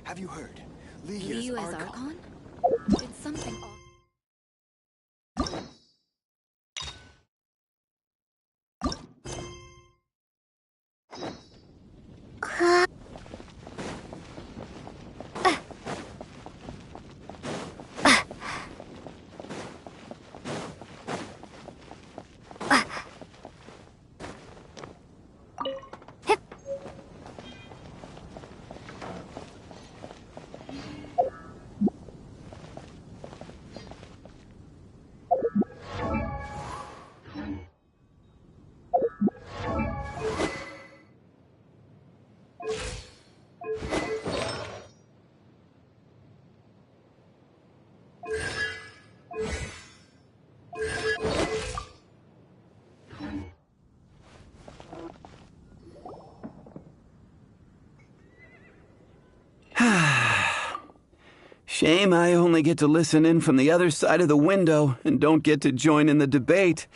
Have you heard? Lee Lee is is Archon. Archon? Did something... Shame I only get to listen in from the other side of the window and don't get to join in the debate.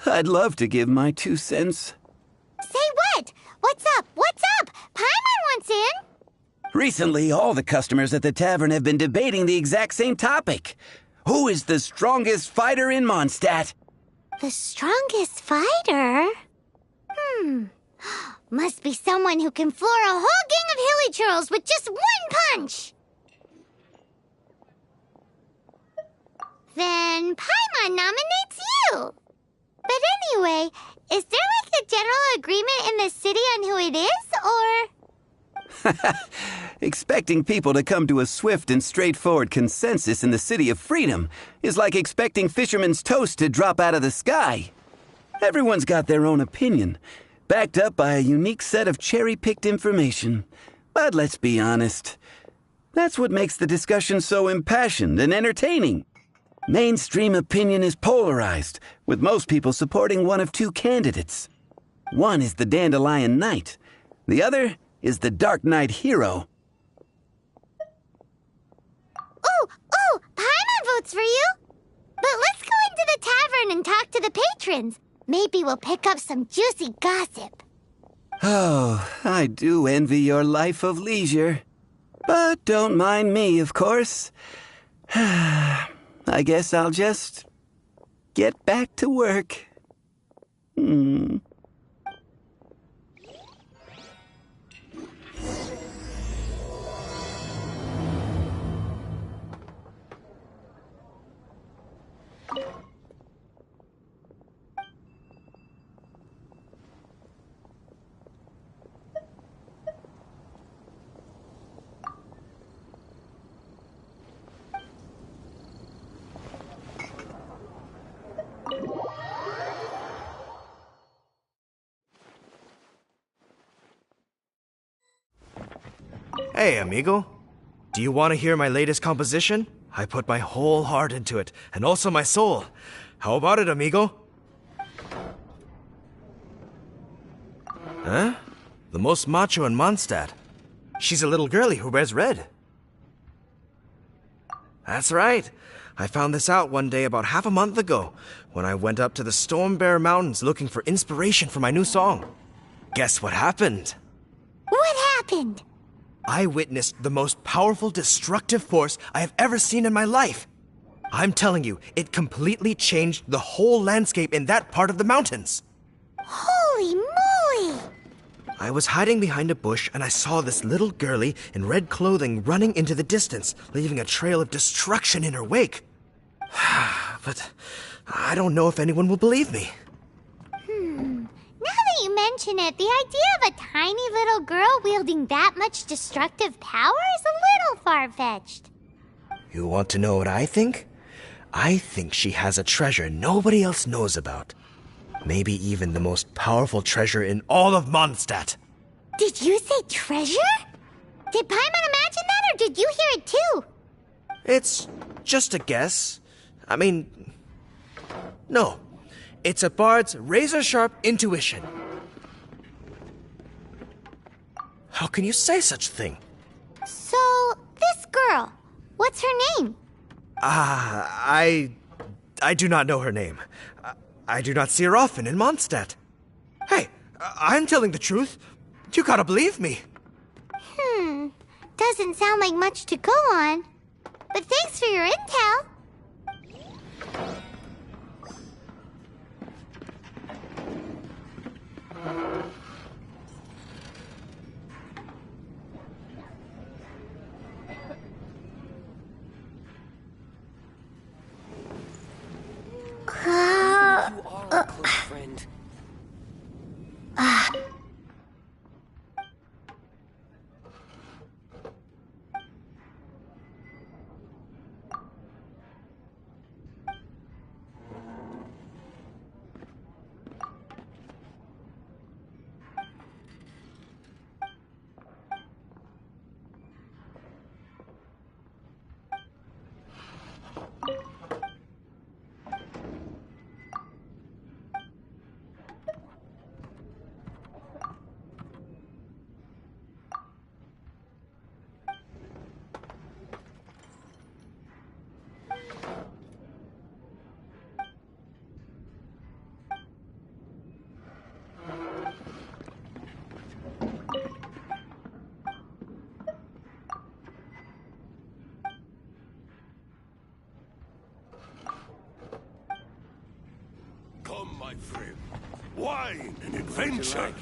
I'd love to give my 2 cents. Say what? What's up? What's up? Paimon wants in. Recently, all the customers at the tavern have been debating the exact same topic. Who is the strongest fighter in Mondstadt? The strongest fighter? Must be someone who can floor a whole gang of hilly churls with just one punch. Then Paimon nominates you. But anyway, is there like a general agreement in the city on who it is, or...? Expecting people to come to a swift and straightforward consensus in the City of Freedom is like expecting fisherman's toast to drop out of the sky. Everyone's got their own opinion, backed up by a unique set of cherry-picked information. But let's be honest, that's what makes the discussion so impassioned and entertaining. Mainstream opinion is polarized, with most people supporting one of 2 candidates. One is the Dandelion Knight. The other is the Dark Knight Hero. Ooh, Paimon votes for you. But let's go into the tavern and talk to the patrons. Maybe we'll pick up some juicy gossip. Oh, I do envy your life of leisure. But don't mind me, of course. I guess I'll just get back to work. Hey, amigo. Do you want to hear my latest composition? I put my whole heart into it, and also my soul. How about it, amigo? Huh? The most macho in Mondstadt. She's a little girlie who wears red. That's right. I found this out one day about half a month ago, when I went up to the Storm Bear Mountains looking for inspiration for my new song. Guess what happened? What happened? I witnessed the most powerful destructive force I have ever seen in my life. I'm telling you, it completely changed the whole landscape in that part of the mountains. Holy moly! I was hiding behind a bush and I saw this little girlie in red clothing running into the distance, leaving a trail of destruction in her wake. But I don't know if anyone will believe me. Now that you mention it, the idea of a tiny little girl wielding that much destructive power is a little far-fetched. You want to know what I think? I think she has a treasure nobody else knows about. Maybe even the most powerful treasure in all of Mondstadt. Did you say treasure? Did Paimon imagine that, or did you hear it too? It's just a guess. I mean, no. It's a bard's razor-sharp intuition. How can you say such a thing? So, this girl, what's her name? I do not know her name. I do not see her often in Mondstadt. Hey, I'm telling the truth. You gotta believe me. Doesn't sound like much to go on. But thanks for your intel. You are a close friend. Come, my friend. Wine and adventure.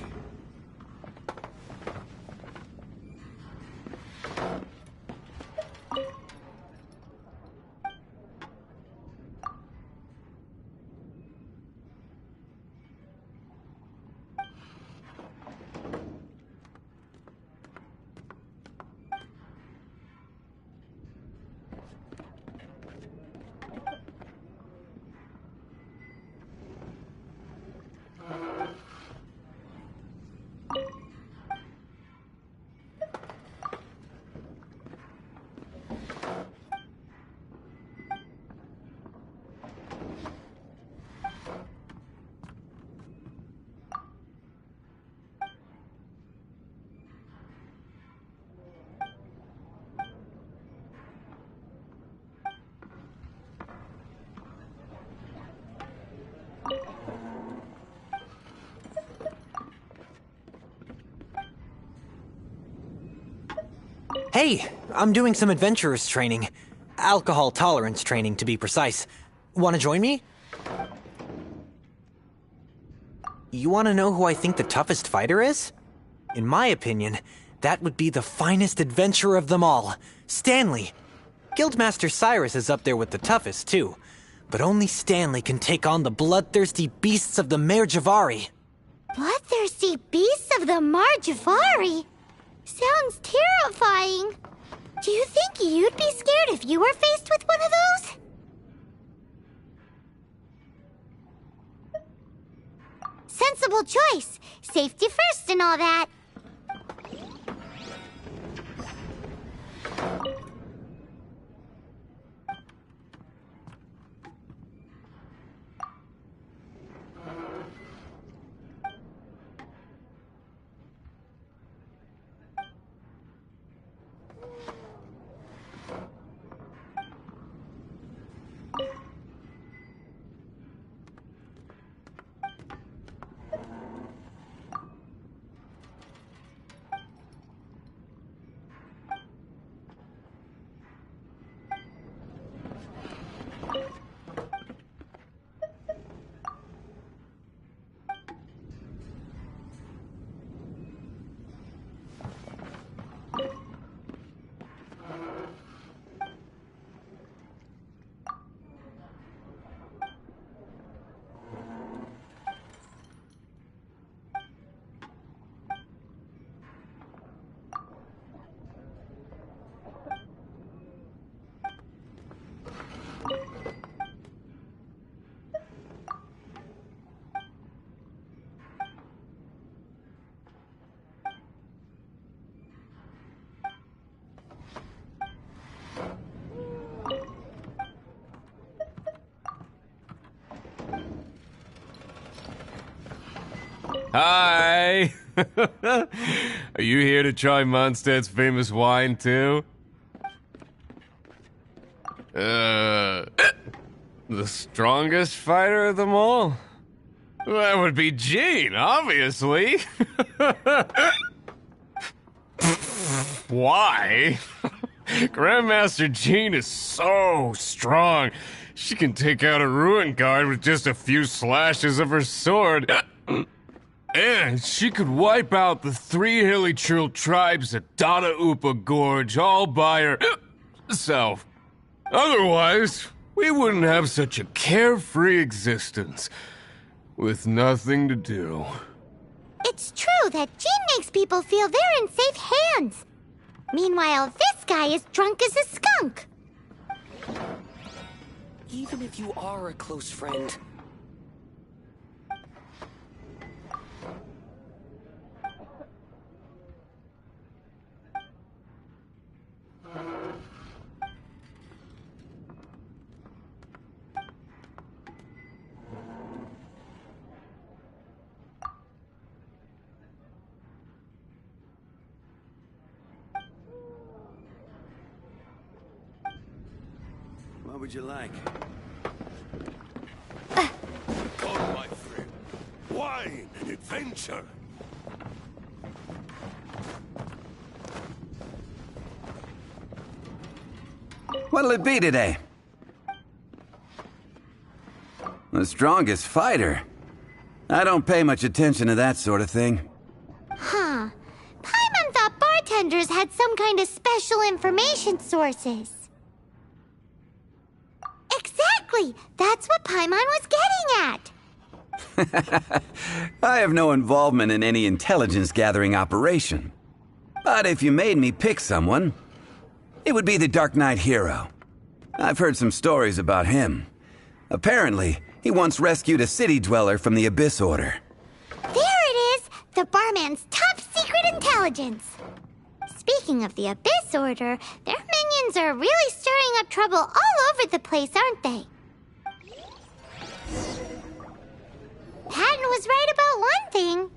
Hey, I'm doing some adventurers training. Alcohol tolerance training, to be precise. Want to join me? You want to know who I think the toughest fighter is? In my opinion, that would be the finest adventurer of them all, Stanley. Guildmaster Cyrus is up there with the toughest, too. But only Stanley can take on the bloodthirsty beasts of the Mare Javari. Bloodthirsty beasts of the Marjavari? Sounds terrifying. Do you think you'd be scared if you were faced with one of those? Sensible choice. Safety first and all that. Hi! Are you here to try Mondstadt's famous wine, too? The strongest fighter of them all? That would be Gene, obviously! Why? Grandmaster Jean is so strong. She can take out a ruin guard with just a few slashes of her sword. And she could wipe out the 3 Hilly-Trill tribes at Dada Upa Gorge all by herself. Otherwise, we wouldn't have such a carefree existence with nothing to do. It's true that Jean makes people feel they're in safe hands. Meanwhile, this guy is drunk as a skunk. Even if you are a close friend, What would you like? Come, my friend. Wine and adventure. What'll it be today? The strongest fighter? I don't pay much attention to that sort of thing. Huh. Paimon thought bartenders had some kind of special information sources. Exactly! That's what Paimon was getting at! I have no involvement in any intelligence-gathering operation. But if you made me pick someone, it would be the Dark Knight hero. I've heard some stories about him. Apparently, he once rescued a city dweller from the Abyss Order. There it is! The barman's top secret intelligence! Speaking of the Abyss Order, their minions are really stirring up trouble all over the place, aren't they? Patton was right about one thing.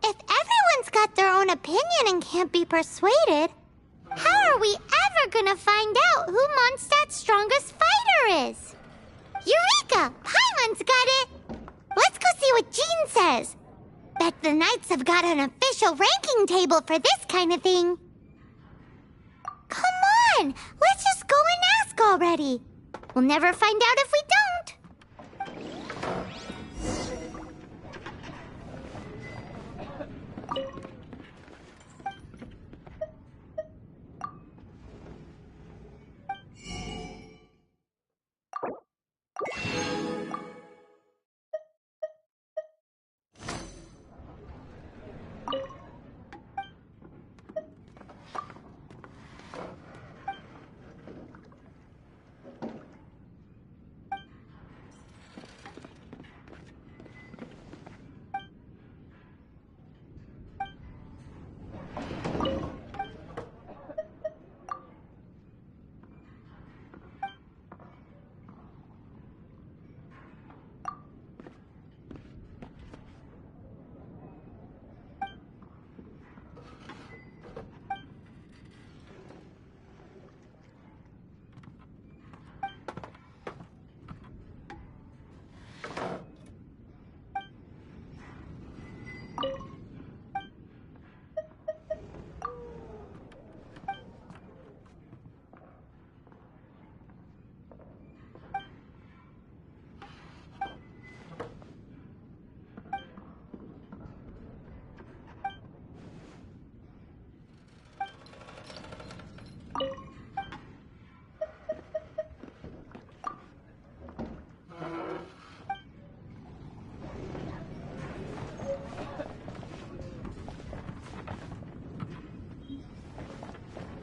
If everyone's got their own opinion and can't be persuaded, how are we ever gonna find out who Mondstadt's strongest fighter is? Eureka! Paimon's got it! Let's go see what Jean says. Bet the Knights have got an official ranking table for this kind of thing. Come on! Let's just go and ask already. We'll never find out if we don't.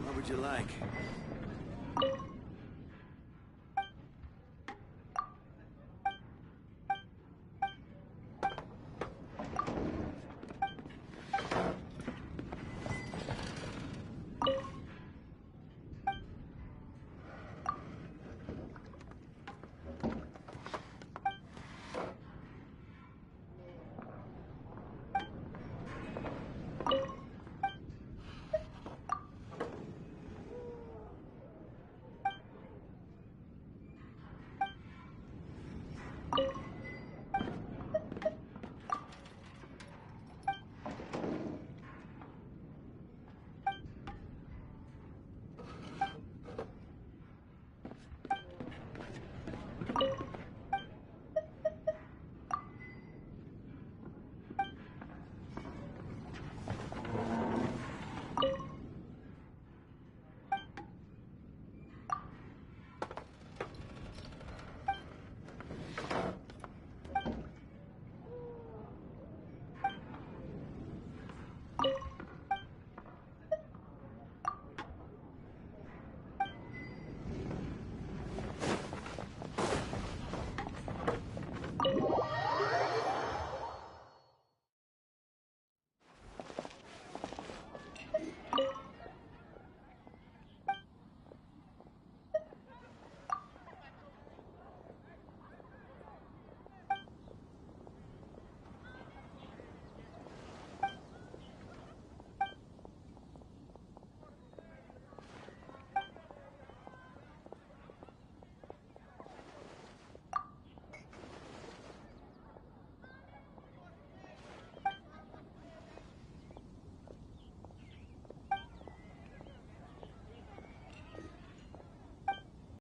What would you like?